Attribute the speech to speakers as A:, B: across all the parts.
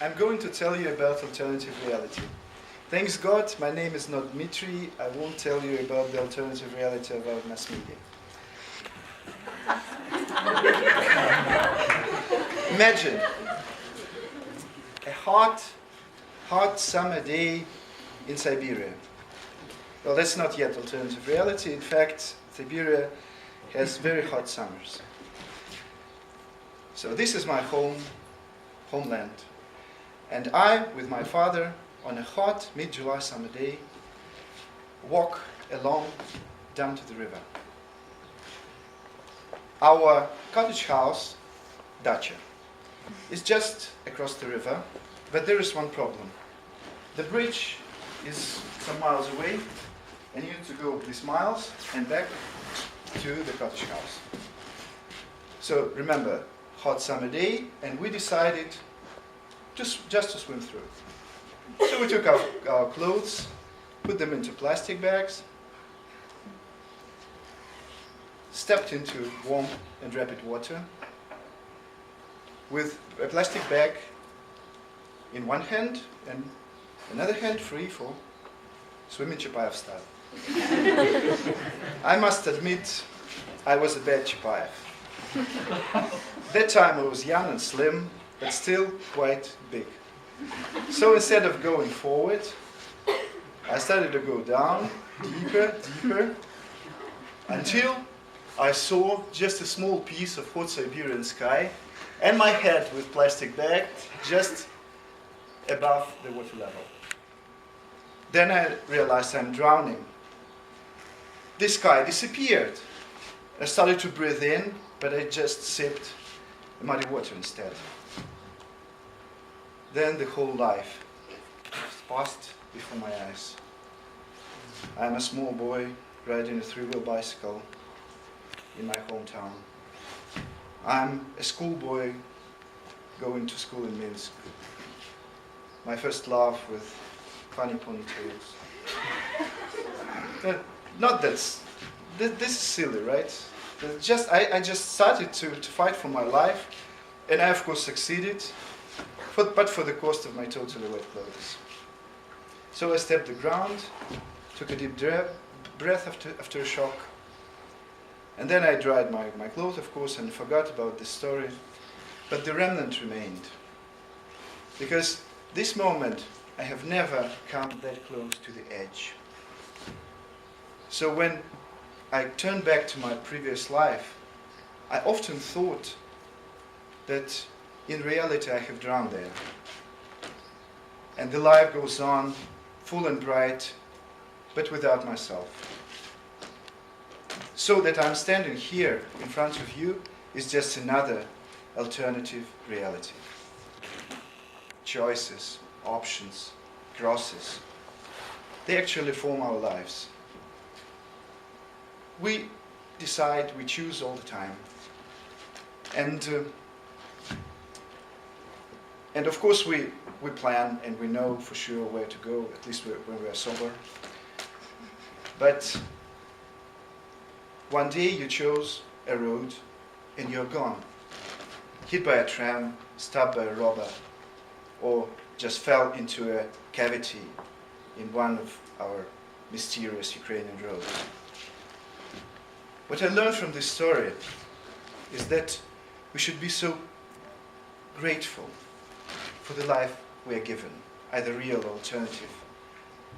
A: I'm going to tell you about alternative reality. Thanks God, my name is not Dmitry. I won't tell you about the alternative reality of our mass media. Imagine a hot summer day in Siberia. Well, that's not yet alternative reality. In fact, Siberia has very hot summers. So this is my homeland. And I, with my father, on a hot mid-July summer day, walk along down to the river. Our cottage house, dacha, is just across the river, but there is one problem. The bridge is some miles away, and you need to go these miles and back to the cottage house. So remember, hot summer day, and we decided just to swim through. So we took our clothes, put them into plastic bags, stepped into warm and rapid water with a plastic bag in one hand and another hand free for swimming Chapayev style. I must admit, I was a bad Chapayev. That time I was young and slim, but still quite big. So instead of going forward, I started to go down, deeper, until I saw just a small piece of hot Siberian sky and my head with plastic bag just above the water level. Then I realized I'm drowning. The sky disappeared. I started to breathe in, but I just sipped muddy water instead. Then the whole life passed before my eyes. I'm a small boy riding a three-wheel bicycle in my hometown. I'm a schoolboy going to school in Minsk. My first love with funny ponytails. Not this is silly, right? I just started to fight for my life, and I of course succeeded, but for the cost of my totally wet clothes. So I stepped the ground, took a deep breath after a shock, and then I dried my clothes, of course, and forgot about this story, but the remnant remained. Because this moment, I have never come that close to the edge. So when I turned back to my previous life, I often thought that in reality I have drowned there. And the life goes on, full and bright, but without myself. So that I'm standing here in front of you is just another alternative reality. Choices, options, crosses, they actually form our lives. We decide, we choose all the time. And of course we plan and we know for sure where to go, at least when we are sober. But one day you chose a road and you're gone. Hit by a tram, stabbed by a robber, or just fell into a cavity in one of our mysterious Ukrainian roads. What I learned from this story is that we should be so grateful for the life we are given, either real or alternative,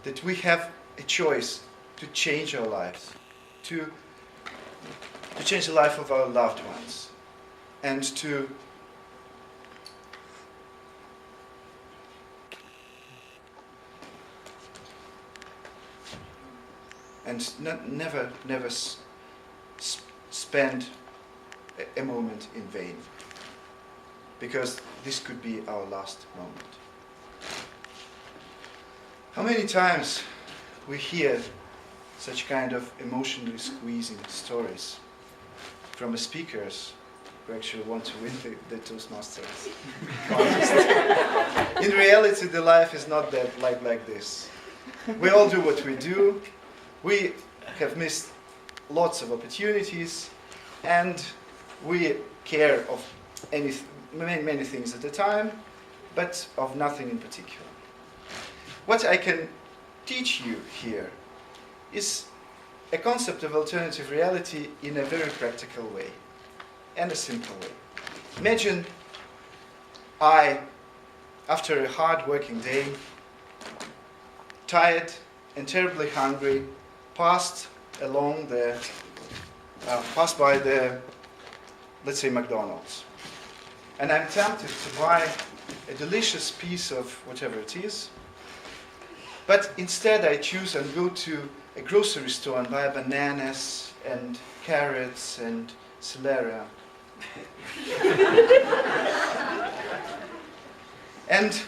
A: that we have a choice to change our lives, to change the life of our loved ones, and to never spend a moment in vain, because this could be our last moment. How many times we hear such kind of emotionally squeezing stories from speakers who actually want to win the Toastmasters contest. In reality, the life is not that like this. We all do what we do. We have missed lots of opportunities, and we care of many things at a time, but of nothing in particular. What I can teach you here is a concept of alternative reality in a very practical way and a simple way. Imagine I, after a hard working day, tired and terribly hungry, passed by the, let's say, McDonald's. And I'm tempted to buy a delicious piece of whatever it is. But instead I choose and go to a grocery store and buy bananas and carrots and celery. And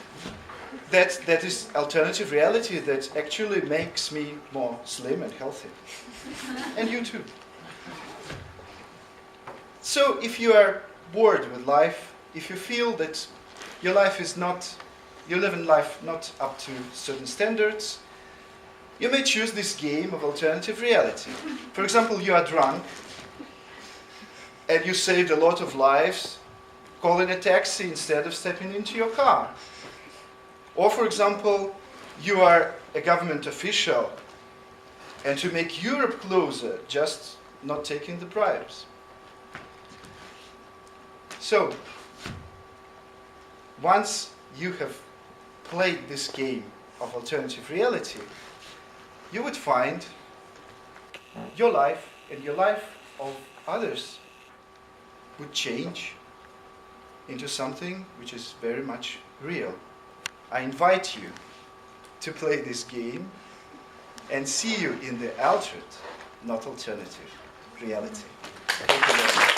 A: that is alternative reality that actually makes me more slim and healthy. And you too. So if you are bored with life, if you feel that you live in life not up to certain standards, you may choose this game of alternative reality. For example, you are drunk and you saved a lot of lives calling a taxi instead of stepping into your car. Or for example, you are a government official and to make Europe closer, just not taking the bribes. So, once you have played this game of alternative reality, you would find your life and your life of others would change into something which is very much real. I invite you to play this game and see you in the altered, not alternative, reality. Thank you very much.